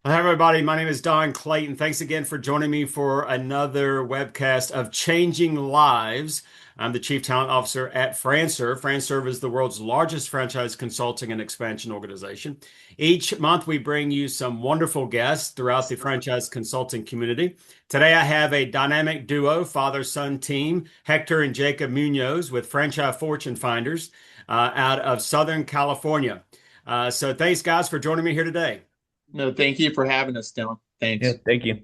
Hi, everybody. My name is Don Clayton. Thanks again for joining me for another webcast of Changing Lives. I'm the Chief Talent Officer at Franserve. Franserve is the world's largest franchise consulting and expansion organization. Each month, we bring you some wonderful guests throughout the franchise consulting community. Today, I have a dynamic duo, father-son team, Hector and Jacob Munoz with Franchise Fortune Finders out of Southern California. So thanks, guys, for joining me here today. No, thank you for having us, Dylan. Yeah, Thanks. thank you.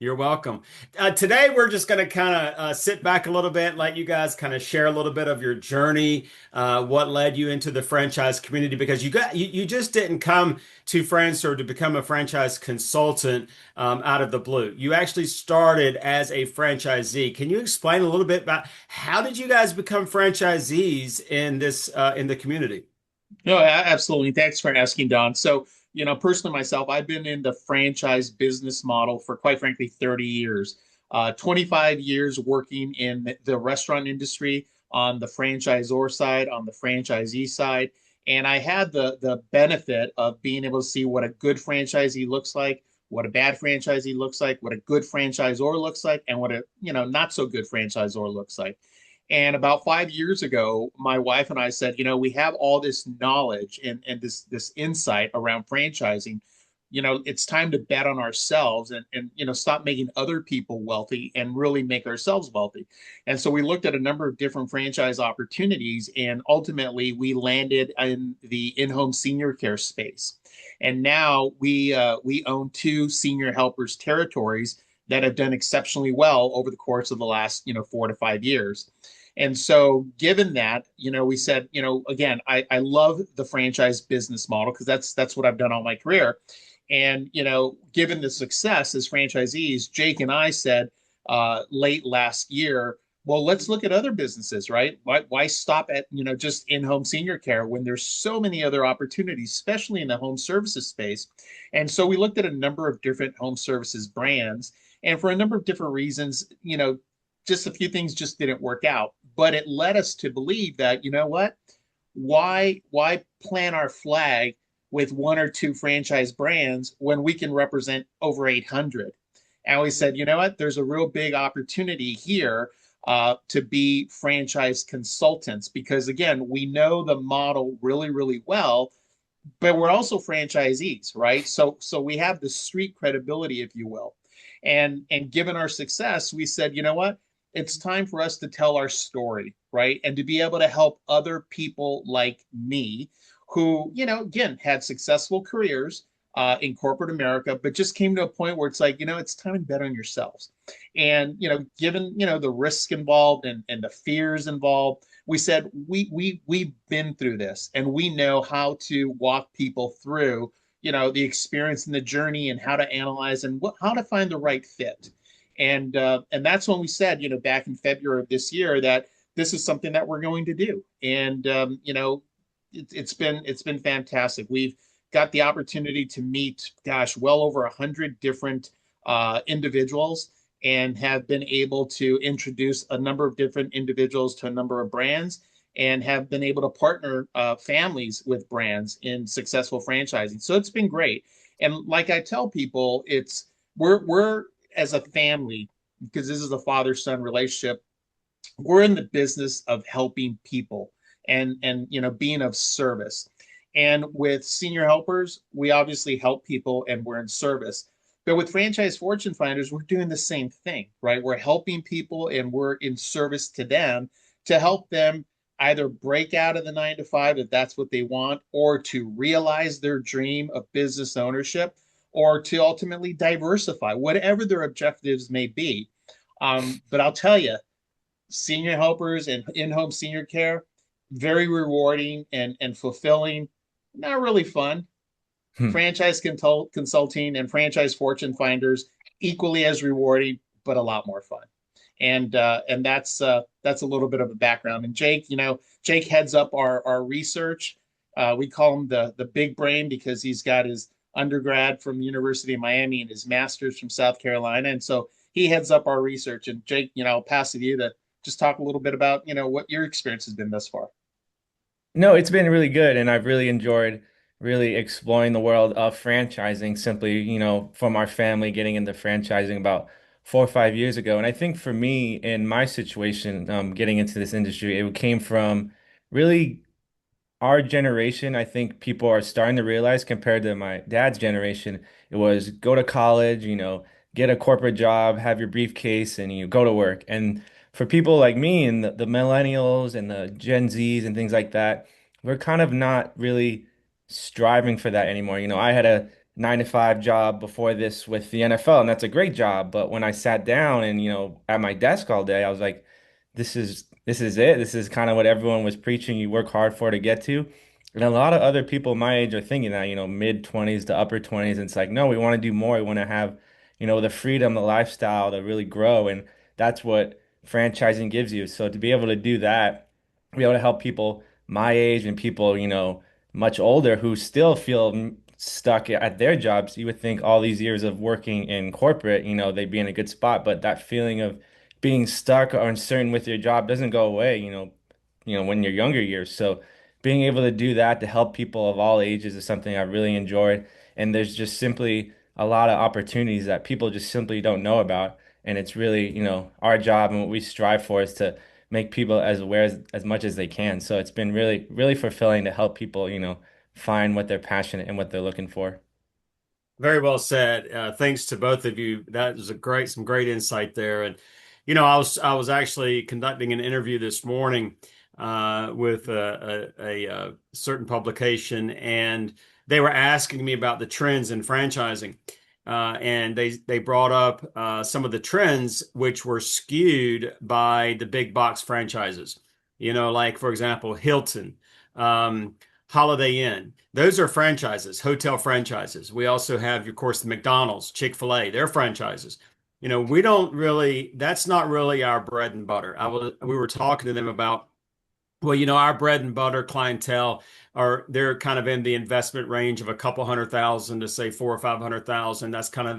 You're welcome. Today, we're just going to kind of sit back a little bit, let you guys kind of share a little bit of your journey, what led you into the franchise community, because you just didn't come to Francer to become a franchise consultant out of the blue. You actually started as a franchisee. Can you explain a little bit about how did you guys become franchisees in this in the community? No, absolutely. Thanks for asking, Don. So, personally myself, I've been in the franchise business model for quite frankly 30 years. 25 years working in the restaurant industry on the franchisor side, on the franchisee side. And I had the benefit of being able to see what a good franchisee looks like, what a bad franchisee looks like, what a good franchisor looks like, and what a, not so good franchisor looks like. And about 5 years ago, my wife and I said, we have all this knowledge and this insight around franchising. It's time to bet on ourselves and stop making other people wealthy and really make ourselves wealthy. And so we looked at a number of different franchise opportunities, and ultimately we landed in the in-home senior care space. And now we own two senior helpers territories that have done exceptionally well over the course of the last 4 to 5 years. And so, given that, we said, again, I love the franchise business model because that's what I've done all my career. And given the success as franchisees, Jake and I said late last year, well, let's look at other businesses, right? Why stop at just in-home senior care when there's so many other opportunities, especially in the home services space? And so we looked at a number of different home services brands, and for a number of different reasons, just a few things just didn't work out. But it led us to believe that, what? Why plant our flag with one or two franchise brands when we can represent over 800? And we said, what? There's a real big opportunity here to be franchise consultants because, again, we know the model really, really well, but we're also franchisees, right? So we have the street credibility, if you will. And given our success, we said, what? It's time for us to tell our story, right? And to be able to help other people like me who, again, had successful careers in corporate America, but just came to a point where it's like, it's time to bet on yourselves. And, given, the risk involved and the fears involved, we said, we've been through this and we know how to walk people through, the experience and the journey and how to analyze and how to find the right fit. And that's when we said, back in February of this year, that this is something that we're going to do. And it's been fantastic. We've got the opportunity to meet, gosh, well over 100 different individuals, and have been able to introduce a number of different individuals to a number of brands, and have been able to partner families with brands in successful franchising. So it's been great. And like I tell people, we're as a family, because this is a father-son relationship, we're in the business of helping people and being of service. And with senior helpers, we obviously help people and we're in service. But with franchise fortune finders, we're doing the same thing, right? We're helping people and we're in service to them to help them either break out of the 9 to 5 if that's what they want, or to realize their dream of business ownership, or to ultimately diversify, whatever their objectives may be. But I'll tell you, senior helpers and in-home senior care, very rewarding and fulfilling, not really fun. Hmm. Consulting and franchise fortune finders, equally as rewarding, but a lot more fun. And that's a little bit of a background. And Jake, Jake heads up our research. We call him the big brain because he's got his undergrad from the University of Miami and his master's from South Carolina. And so he heads up our research. And Jake, I'll pass it to you to just talk a little bit about, what your experience has been thus far. No, it's been really good, and I've really enjoyed really exploring the world of franchising simply, from our family getting into franchising about 4 or 5 years ago. And I think for me, in my situation, getting into this industry, it came from really our generation. I think people are starting to realize compared to my dad's generation, it was go to college, get a corporate job, have your briefcase, and you go to work. And for people like me and the millennials and the Gen Zs and things like that, we're kind of not really striving for that anymore. I had a 9 to 5 job before this with the NFL, and that's a great job. But when I sat down and, at my desk all day, I was like, this is it. This is kind of what everyone was preaching you work hard for to get to. And a lot of other people my age are thinking that, mid 20s to upper 20s. And it's like, no, we want to do more. We want to have, the freedom, the lifestyle to really grow. And that's what franchising gives you. So to be able to do that, be able to help people my age and people, much older who still feel stuck at their jobs, you would think all these years of working in corporate, they'd be in a good spot. But that feeling of being stuck or uncertain with your job doesn't go away, when you're younger years. So being able to do that to help people of all ages is something I really enjoyed. And there's just simply a lot of opportunities that people just simply don't know about. And it's really, our job and what we strive for is to make people as aware as much as they can. So it's been really, really fulfilling to help people, find what they're passionate and what they're looking for. Very well said. Thanks to both of you. That was some great insight there. And I was actually conducting an interview this morning with a certain publication, and they were asking me about the trends in franchising. And they brought up some of the trends which were skewed by the big box franchises. Like for example, Hilton. Holiday Inn. Those are franchises, hotel franchises. We also have, of course, the McDonald's, Chick-fil-A, they're franchises. We don't really, that's not really our bread and butter. We were talking to them about, well, our bread and butter clientele they're kind of in the investment range of a couple 100,000 to say 400,000 or 500,000. That's kind of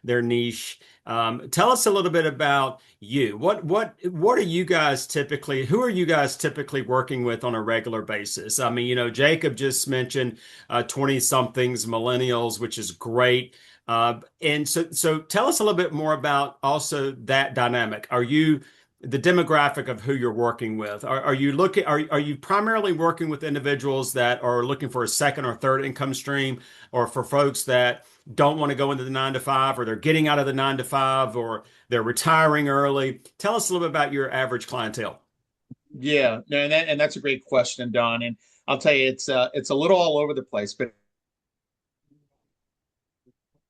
their niche. Tell us a little bit about you. What are you guys typically? Who are you guys typically working with on a regular basis? I mean, Jacob just mentioned 20 somethings, millennials, which is great. And so tell us a little bit more about also that dynamic. Are you the demographic of who you're working with? Are you primarily working with individuals that are looking for a second or third income stream, or for folks that don't want to go into the 9 to 5, or they're getting out of the 9 to 5, or they're retiring early? Tell us a little bit about your average clientele. Yeah, no, and that's a great question, Don. And I'll tell you, it's a little all over the place, but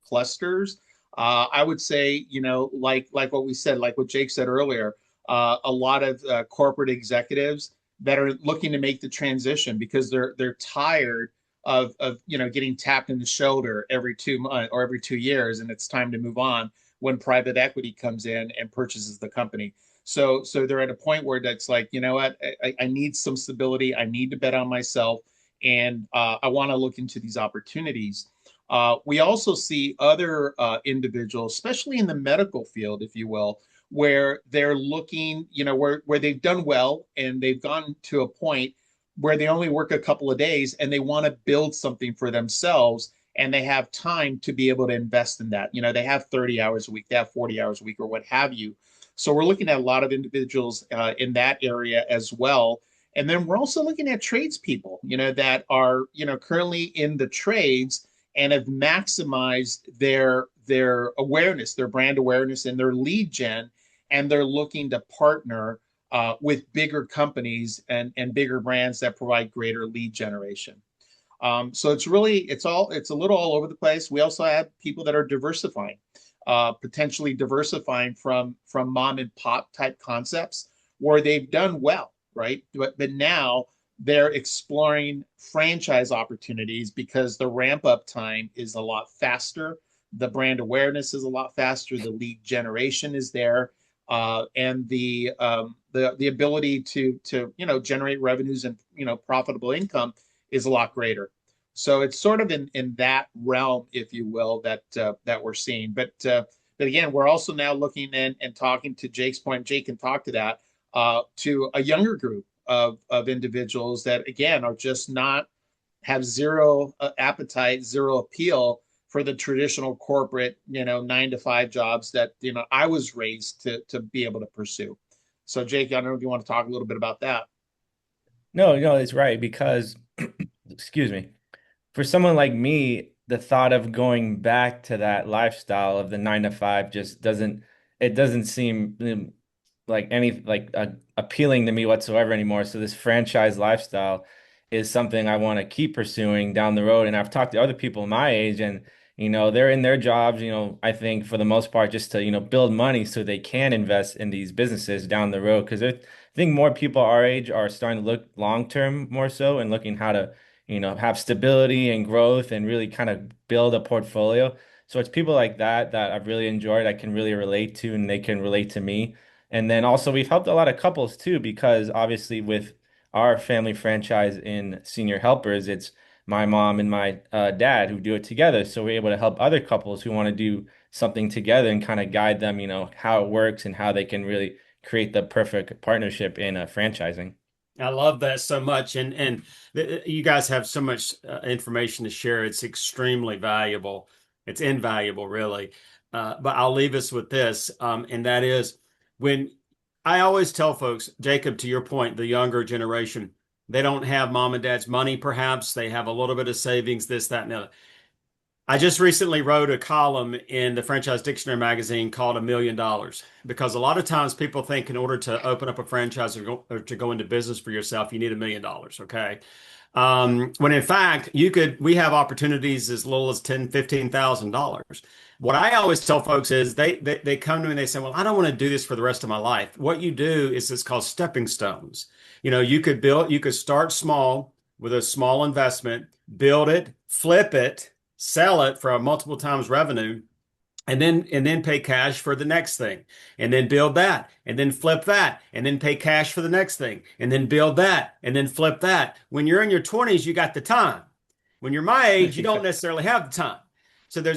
clusters. I would say, like what we said, like what Jake said earlier, a lot of corporate executives that are looking to make the transition because they're tired of getting tapped in the shoulder every 2 months or every 2 years, and it's time to move on when private equity comes in and purchases the company. So they're at a point where that's like, you know what, I need some stability. I need to bet on myself, and I want to look into these opportunities. We also see other individuals, especially in the medical field, if you will, where they're looking, where they've done well and they've gone to a point where they only work a couple of days and they want to build something for themselves and they have time to be able to invest in that. They have 30 hours a week, they have 40 hours a week, or what have you. So we're looking at a lot of individuals in that area as well. And then we're also looking at tradespeople, that are, currently in the trades and have maximized their awareness, their brand awareness, and their lead gen, and they're looking to partner with bigger companies and bigger brands that provide greater lead generation. So it's a little all over the place. We also have people that are diversifying, potentially diversifying from mom and pop type concepts where they've done well, right? But now they're exploring franchise opportunities because the ramp up time is a lot faster. The brand awareness is a lot faster. The lead generation is there, and the ability to generate revenues and profitable income is a lot greater. So it's sort of in that realm, if you will, that we're seeing. But again, we're also now looking and talking to Jake's point. Jake can talk to that, to a younger group of individuals that again are just not have zero appetite, zero appeal for the traditional corporate, 9 to 5 jobs that, I was raised to be able to pursue. So Jake, I don't know if you want to talk a little bit about that. No, no, it's right because, excuse me, for someone like me, the thought of going back to that lifestyle of the 9 to 5 just doesn't seem like appealing to me whatsoever anymore. So this franchise lifestyle is something I want to keep pursuing down the road. And I've talked to other people my age, and they're in their jobs, I think for the most part just to, build money so they can invest in these businesses down the road. Because I think more people our age are starting to look long term more so and looking how to have stability and growth and really kind of build a portfolio. So it's people like that I've really enjoyed, I can really relate to, and they can relate to me. And then also we've helped a lot of couples too, because obviously with our family franchise in Senior Helpers, it's my mom and my dad who do it together. So we're able to help other couples who want to do something together and kind of guide them, how it works and how they can really create the perfect partnership in franchising. I love that so much, and you guys have so much information to share. It's extremely valuable. It's invaluable, really. But I'll leave us with this, and that is when I always tell folks, Jacob, to your point, the younger generation, they don't have mom and dad's money. Perhaps they have a little bit of savings, this, that, and the other. I just recently wrote a column in the Franchise Dictionary magazine called $1 Million because a lot of times people think in order to open up a franchise or to go into business for yourself, you need $1 million. Okay. When in fact, we have opportunities as little as $10,000, $15,000. What I always tell folks is they come to me and they say, well, I don't want to do this for the rest of my life. What you do is it's called stepping stones. You could start small with a small investment, build it, flip it, sell it for a multiple times revenue, and then pay cash for the next thing, and then build that, and then flip that, and then pay cash for the next thing, and then build that, and then flip that. When you're in your 20s, you got the time. When you're my age, you don't necessarily have the time. So Yeah.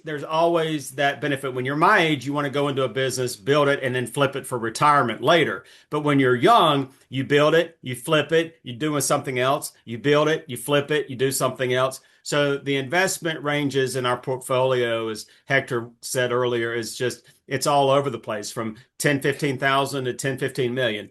there's always that benefit. When you're my age, you want to go into a business, build it, and then flip it for retirement later. But when you're young, you build it, you flip it, you're doing something else, you build it, you flip it, you do something else. So the investment ranges in our portfolio, as Hector said earlier, it's all over the place from 10, 15,000 to 10, 15 million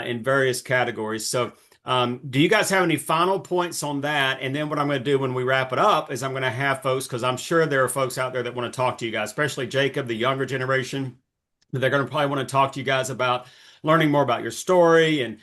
in various categories. So do you guys have any final points on that? And then what I'm going to do when we wrap it up is I'm going to have folks, because I'm sure there are folks out there that want to talk to you guys, especially Jacob, the younger generation, that they're going to probably want to talk to you guys about learning more about your story and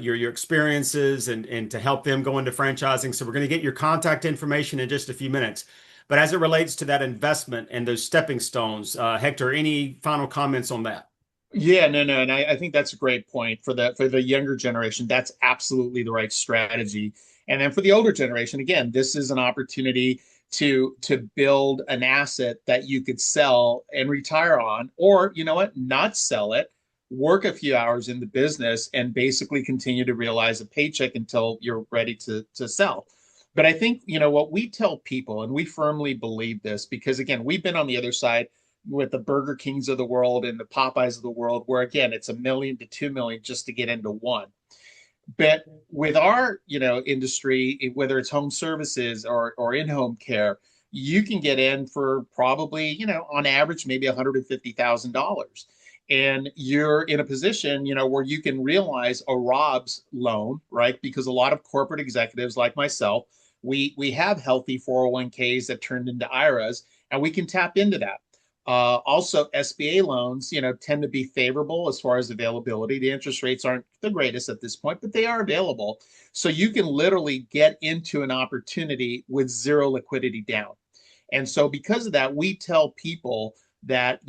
your experiences and to help them go into franchising. So we're going to get your contact information in just a few minutes. But as it relates to that investment and those stepping stones, Hector, any final comments on that? Yeah, no, no, and I think that's a great point for the younger generation. That's absolutely the right strategy. And then for the older generation, again, this is an opportunity to build an asset that you could sell and retire on, or you know what, not sell it, work a few hours in the business, and basically continue to realize a paycheck until you're ready to sell. But I think, what we tell people, and we firmly believe this, because again, we've been on the other side with the Burger Kings of the world and the Popeyes of the world, where again, it's 1 million to 2 million just to get into one. But with our, industry, whether it's home services or in-home care, you can get in for probably, on average, maybe $150,000. And you're in a position, where you can realize a Rob's loan, right? Because a lot of corporate executives like myself, we have healthy 401ks that turned into IRAs, and we can tap into that. Also, SBA loans, tend to be favorable as far as availability. The interest rates aren't the greatest at this point, but they are available. So you can literally get into an opportunity with zero liquidity down. And so because of that, we tell people that,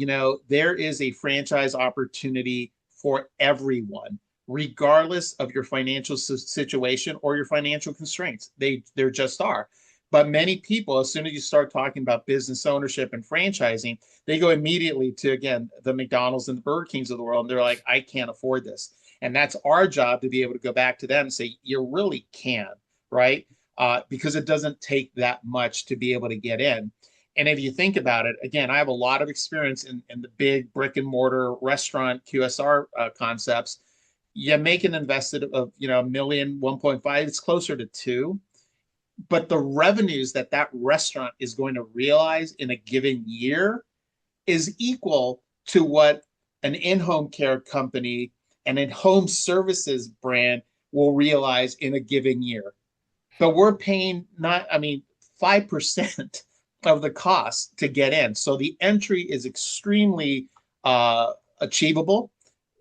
there is a franchise opportunity for everyone, regardless of your financial situation or your financial constraints. There just are. But many people, as soon as you start talking about business ownership and franchising, they go immediately to, again, the McDonald's and the Burger Kings of the world. And they're like, I can't afford this. And that's our job to be able to go back to them and say, you really can, right? Because it doesn't take that much to be able to get in. And if you think about it, again, I have a lot of experience in the big brick and mortar restaurant QSR concepts. You make an invested of, 1 million, 1.5, it's closer to 2. but the revenues that that restaurant is going to realize in a given year is equal to what an in-home care company and a home services brand will realize in a given year. But we're paying not, I mean, 5% of the cost to get in. So the entry is extremely achievable,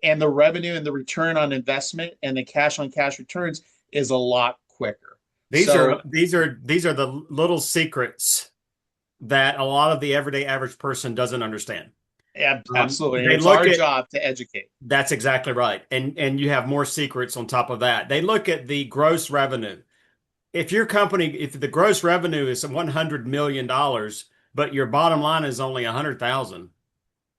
and the revenue and the return on investment and the cash on cash returns is a lot quicker. These are So these are the little secrets that a lot of the everyday average person doesn't understand. absolutely, and They it's look our at job to educate. That's exactly right. And you have more secrets on top of that. They look at the gross revenue. If your company, if the gross revenue is $100 million, but your bottom line is only 100,000,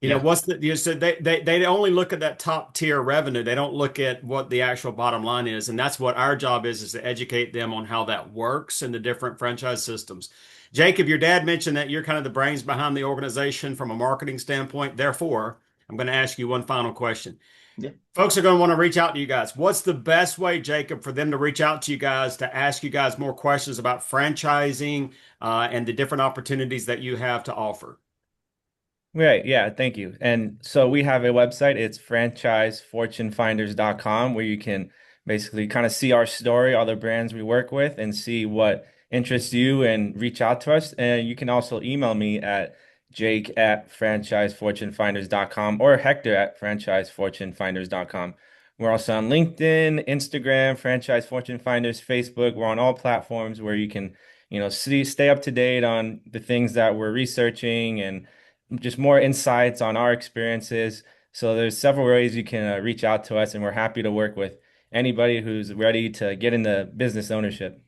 Yeah. what's the, so they only look at that top tier revenue. They don't look at what the actual bottom line is. And that's what our job is to educate them on how that works in the different franchise systems. Jacob, your dad mentioned that you're kind of the brains behind the organization from a marketing standpoint. Therefore, I'm going to ask you one final question. Yeah. Folks are going to want to reach out to you guys. What's the best way, Jacob, for them to reach out to you guys to ask you guys more questions about franchising and the different opportunities that you have to offer? Right, yeah, thank you. And so we have a website, it's franchisefortunefinders.com, where you can basically kind of see our story, all the brands we work with, and see what interests you and reach out to us. And you can also email me at jake@franchisefortunefinders.com or hector@franchisefortunefinders.com. We're also on LinkedIn, Instagram, Franchise Fortune Finders, Facebook. We're on all platforms where you can, stay up to date on the things that we're researching and just more insights on our experiences. So there's several ways you can reach out to us, and we're happy to work with anybody who's ready to get into business ownership.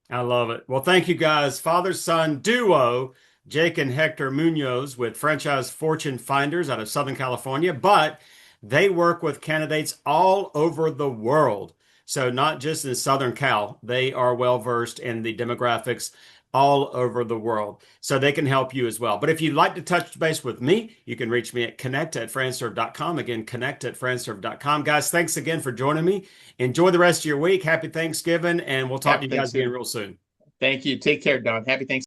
I love it. Well, thank you guys. Father-son duo, Jake and Hector Munoz with Franchise Fortune Finders out of Southern California, but they work with candidates all over the world. So not just in Southern Cal, they are well versed in the demographics all over the world. So they can help you as well. But if you'd like to touch base with me, you can reach me at connect@franserve.com. Again, connect@franserve.com. Guys, thanks again for joining me. Enjoy the rest of your week. Happy Thanksgiving, and we'll talk to Happy you guys again Thanksgiving. real soon. Thank you. Take care, Don. Happy Thanksgiving.